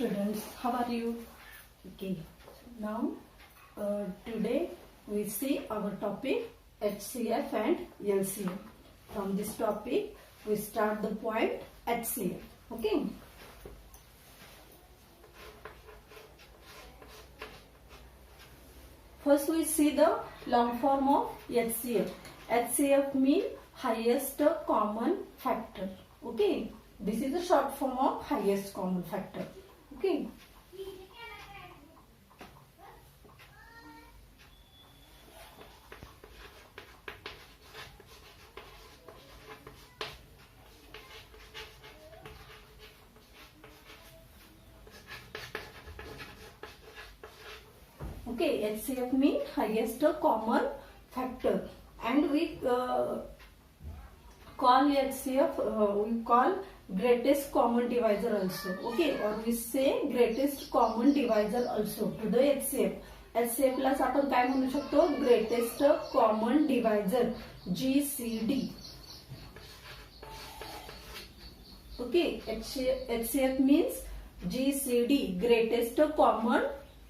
students, how are you? Okay, now today we see our topic HCF and LCF. From this topic we start the point HCF. Okay. First we see the long form of HCF. HCF means highest common factor. Okay. This is the short form of highest common factor. Okay. Okay, HCF means highest common factor, and we call HCF we call greatest common divisor also. Okay, or we say greatest common divisor also to the HCF. HCF ला आपण काय म्हणू शकतो? Greatest common divisor GCD. Okay, HCF means GCD, greatest common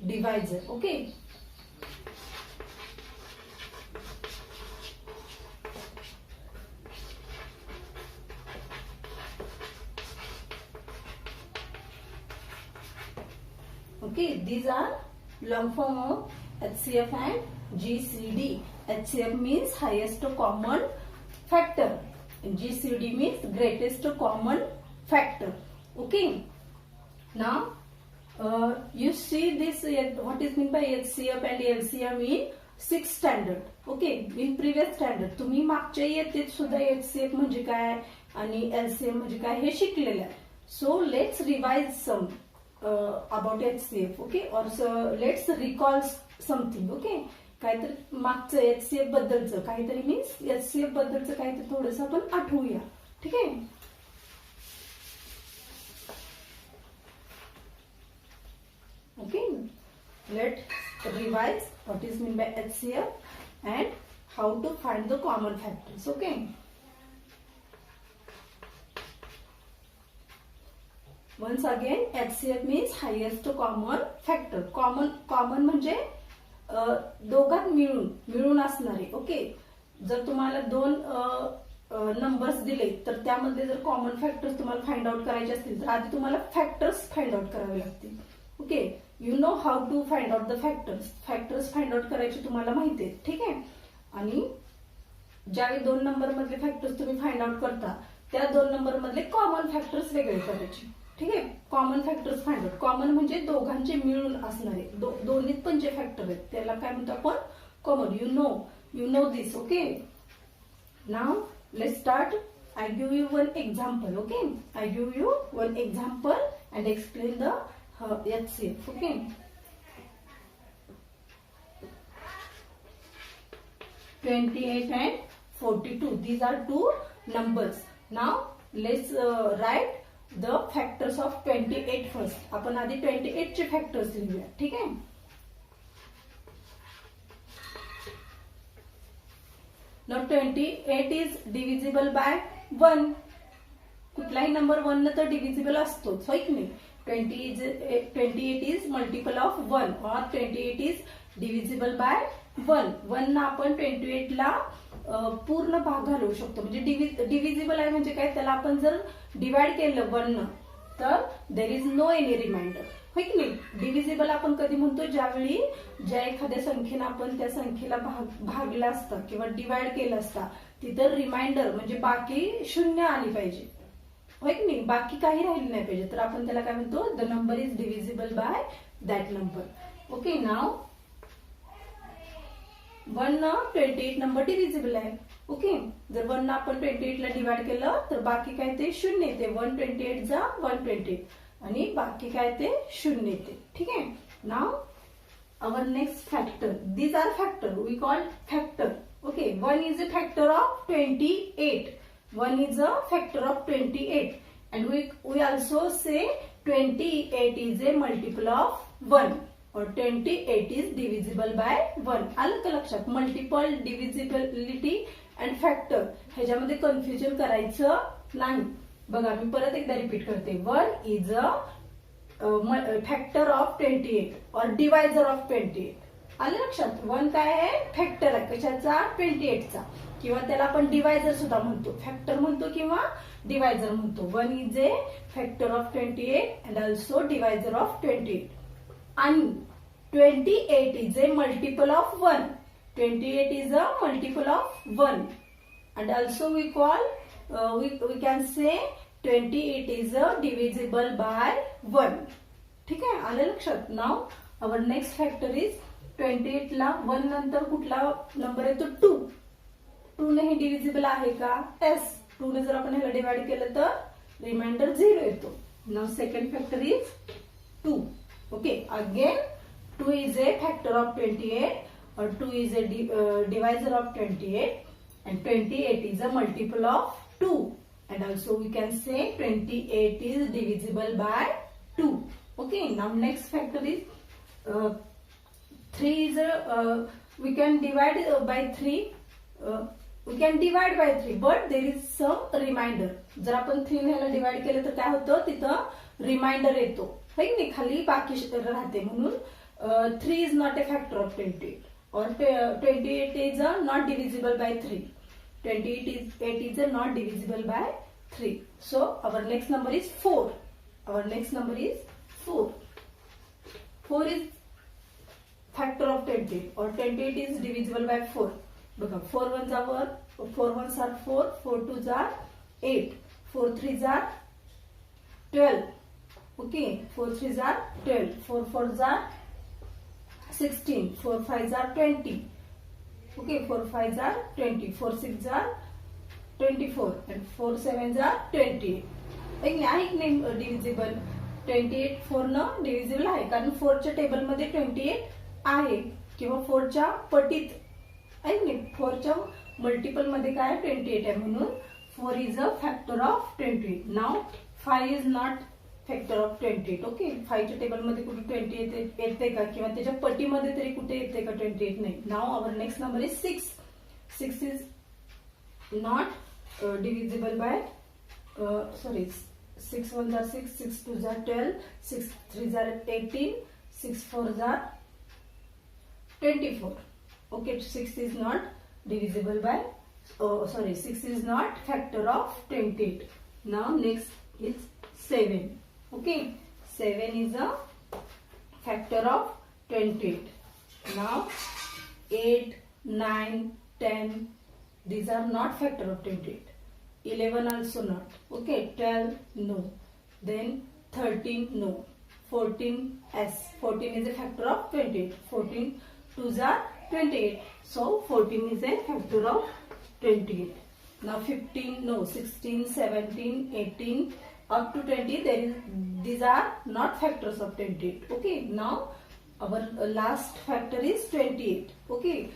divisor. Okay. Okay, these are long form of HCF and GCD. HCF means highest common factor and GCD means greatest common factor. Okay. Now you see this, what is meant by HCF and LCF in 6th standard. Okay, in previous standard तुम्ही मागच्या इयत्तेत सुद्धा HCF म्हणजे काय आणि LCF म्हणजे काय हे शिकलेले आहे. So let's revise some about HCF. Okay, or so let's recall something. Okay, काहीतरी मागचं HCF बद्दलचं काहीतरी मीन्स HCF बद्दलचं काहीतरी थोडंसं आपण आठवूया. ठीक आहे. Okay, let's revise what is meant by HCF and how to find the common factors. Okay. Once again, HCF means highest common factor. Common म्हणजे दोघात मिळून असणारे. ओके, जर तुम्हाला दोन नंबर्स दिले तर त्यामध्ये जर कॉमन फॅक्टर्स तुम्हाला फाइंड आउट करायचे असतील तर आधी तुम्हाला फॅक्टर्स फाइंड आउट करावे लागतील. Okay, you know how to find out the factors find out करायचे तुम्हाला माहिती आहे. ठीक आहे. आणि ज्यावेळी दोन नंबर मधले फॅक्टर्स तुम्ही फाइंड आउट करता त्या दोन नंबर मधले कॉमन फॅक्टर्स वेगळे करायचे. ठीक आहे. Common factors find out. Common म्हणजे दोघांचे मिळून असणारे दोन्हीत पण जे फॅक्टर आहेत त्याला काय म्हणतो आपण? Common. You know this. Okay. Now let's start. I give you one example. Okay, I give you one example and explain the HCF. Okay. (28) and 42. These are two numbers. Now let's write the factors of 28 first. आपण आधी 28 चे factors लिहूया. ठीक आहे. Now 28 is divisible by 1. कुठलाही number 1 न तर divisible असतोच, होय की नाही? 28 is multiple of 1 or 28 is divisible by 1. 1 ना आपण 28 ला पूर्ण भाग घालवू शकतो. म्हणजे डिव्हिजिबल आहे म्हणजे काय? त्याला आपण जर डिवाइड केलं 1 न तर there is no any reminder, होय की नाही? डिव्हिजिबल आपण कधी म्हणतो? ज्यावेळी ज्या एखाद्या संख्येला आपण त्या संख्येला भागला असता किंवा डिवाइड केलं असता तिथं रिमाइंडर म्हणजे बाकी शून्य आली पाहिजे, होय की नाही? बाकी काही राहिलं नाही पाहिजे तर आपण त्याला काय म्हणतो? The number is divisible by that number. Okay. Now 1 ना 28 नंबर डिव्हिजिबल आहे. ओके. जर 1 ना आपण 28 ला डिवाइड केलं तर बाकी काय ते शून्य येते. 128 जा 128 आणि बाकी काय ते शून्य येते. ठीक आहे. नाव our next factor. These are factor. We call factor. Okay. 1 is a factor of 28. 1 is a factor of 28. And we also say 28 is a multiple of 1. Or 28 is divisible by 1. आलं का लक्षात? मल्टिपल, डिव्हिजिबिलिटी अँड फॅक्टर ह्याच्यामध्ये confusion करायचं नाही. बघा मी परत एकदा repeat करते. 1 is a फॅक्टर ऑफ 28 और डिवायझर ऑफ 28. आलं लक्षात. 1 काय आहे, फॅक्टर आहे कशाचा, 28चा, किंवा त्याला आपण डिवायझर सुद्धा म्हणतो, फॅक्टर म्हणतो किंवा डिवायझर म्हणतो. 1 is a factor of 28 and also divisor of 28. आणि 28 is a multiple of 1. 28 is a multiple of 1, and also we call we can say 28 is a divisible by 1. ठीक आहे, आलं लक्षात. नाव our next factor is 28 ला 1 नंतर कुठला number येतो, 2. 2 ने हे divisible आहे का, s. 2 ने जर आपण ह्याला डिवाइड केलं तर रिमाइंडर 0 येतो. Now second factor is 2. Okay, again 2 is a factor of 28 or 2 is a divisor of 28, and 28 is a multiple of 2, and also we can say 28 is divisible by 2. Okay, now next factor is 3 is a we can divide by 3, we can divide by 3, but there is some reminder. जर आपण 3 ने ह्याला divide केलं तर काय होतं, तिथं reminder येतो, है की नाही, खाली बाकी राहते. म्हणून 3 is not a factor of 28. Or 28 is not divisible by 3. 28 is not divisible by 3. So our next number is 4. Our next number is 4. 4 is factor of 28, or 28 is divisible by 4. बघा, 4 ones are 4 ones are 4, 4 twos are 8, 4 threes are 12. Okay, 4 threes are 12, 4 fours are 16, 4 5s are 20. Okay, 4 5s are 20, 4 6s are 24, and 4 7s are 28. एक नाही divisible 28 4 न divisible आहे, कारण 4 च्या table मध्ये 28 आहे, किंवा 4 च्या पटीत आहे नाही, 4 च्या मल्टिपल मध्ये काय 28 आहे, म्हणून 4 is a factor of 28. Now 5 is not factor of 28. Okay, 5 च्या टेबल मध्ये कुठे 28 येते का, किंवा त्याच्या पटीमध्ये तरी कुठे येते का 28, नाही. Now our next number is 6. 6 is not divisible by, sorry, 6 1s are 6, 6 2s are 12, 6 3s are 18, 6 4s are 24. Okay, 6 is not divisible by, sorry, 6 is not factor of 28. Now next is 7. Okay, 7 is a factor of 28. Now 8, 9, 10, these are not factor of 28. 11 also not. Okay, 12 no. Then 13 no. 14 s. 14 is a factor of 28. 14 2s are 28. So 14 is a factor of 28. Now 15 no. 16, 17, 18 up to 20, these are not factors of 28. Okay, now our last factor is 28. Okay,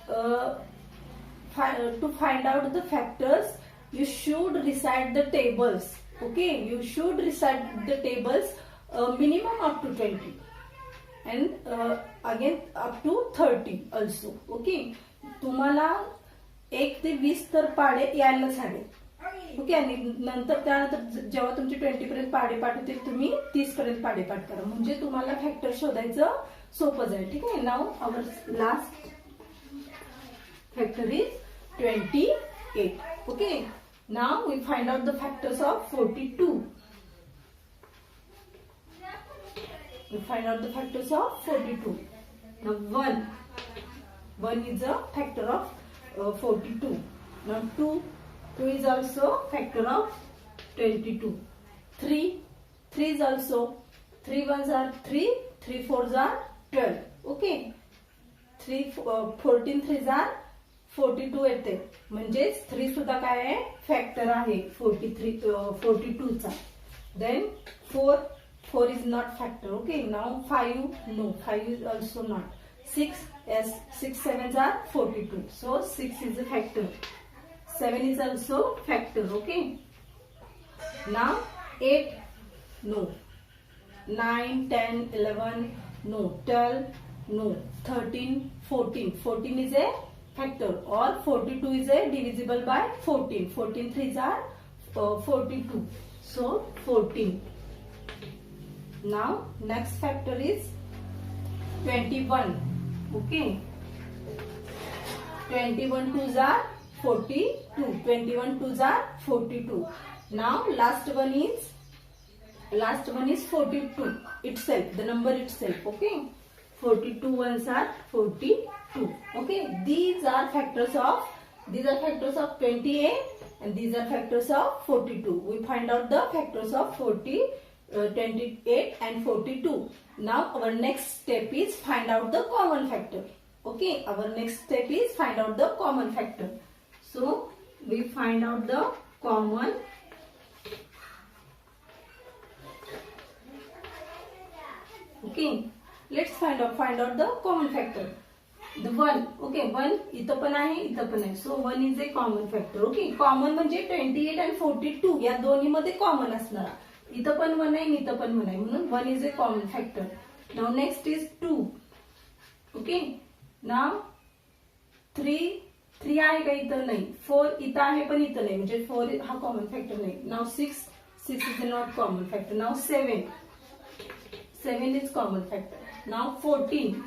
to find out the factors, you should recite the tables. Okay, you should recite the tables minimum up to 20, and again up to 30 also. Okay, तुम्हाला 1 ते 20 तर पाडे यायलाच हवे. Okay, आणि नंतर त्यानंतर जेव्हा तुमचे 20 पर्यंत पाढे पाठ होतील, तुम्ही 30 पर्यंत पाढे पाठ करा, म्हणजे तुम्हाला फॅक्टर शोधायचं सोपं जाईल. ठीक आहे. Now our last factor is 28. Okay, now we find out the factors of 42. We find out the factors of 42. Now 1 is a factor of 42. Now 2 is also factor of 22. 3 is also, 3 ones are 3, 3 fours are 12. Okay, 14 threes are 42 येते, म्हणजेच 3 सुद्धा काय आहे, factor आहे 42 चा. Then 4 is not factor. Okay, now 5 no, 5 is also not. 6 yes, 6 7s are 42, so 6 is a factor. 7 is also factor. Okay, now 8 no, 9 10 11 no, 12 no, 13 14 is a factor, or 42 is a divisible by 14. 14 threes are 42, so 14. Now next factor is 21. Okay, 21 twos are 42. 21 twos are 42. Now last one is 42 itself, the number itself. Okay, 42 ones are 42. Okay, these are factors of 28 and these are factors of 42. We find out the factors of 28 and 42. Now our next step is find out the common factor. Okay, our next step is find out the common factor. So we find out the common. Okay, let's find out the common factor. The 1. Okay, 1 इथं पण आहे, इथं पण आहे. So 1 is a common factor. Okay, common म्हणजे 28 and 42 या दोन्ही मध्ये कॉमन असणारा. इथं पण 1 आहे, इथं पण 1 आहे, म्हणून 1 is a common factor. Now next is 2. Okay, now 3 आहे का इथं नाही. 4 इथं आहे पण इथं नाही, म्हणजे 4 हा कॉमन फॅक्टर नाही. Now 6 is not common factor. Now 7 is common factor. Now 14.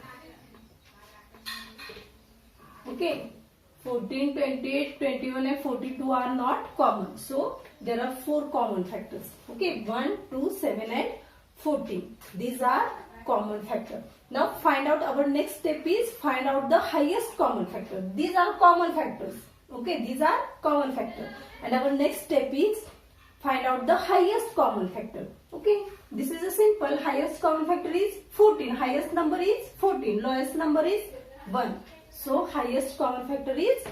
Okay, 14, 28, 21 and 42 are not common. So there are 4 common factors. Okay, 1, 2, 7 and 14. These are common factor. Now find out, our next step is find out the highest common factor. These are common factors. Okay, these are common factor. And our next step is find out the highest common factor. Okay, this is a simple. Highest common factor is 14. Highest number is 14. Lowest number is 1. So highest common factor is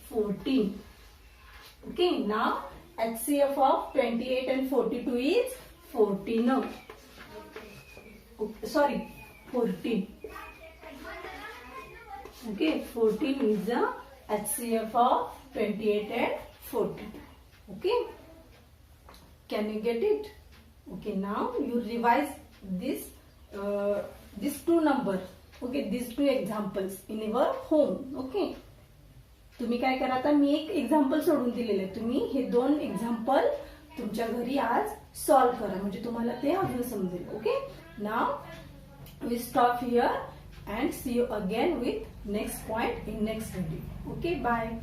14. Okay, now HCF of 28 and 42 is 14. Okay, sorry, 14. Okay, 14 is the HCF of 28 and 42. Okay, can you get it? Okay, now you revise these two numbers. Okay, these 2 examples in your home. Okay, तुम्ही काय करा, आता मी एक example सोडून दिलेले आहे, तुम्ही हे 2 example तुमच्या घरी आज सॉल्व करा, म्हणजे तुम्हाला ते अजून समजेल. Okay, now we stop here and see you again with next point in next video. Okay, bye.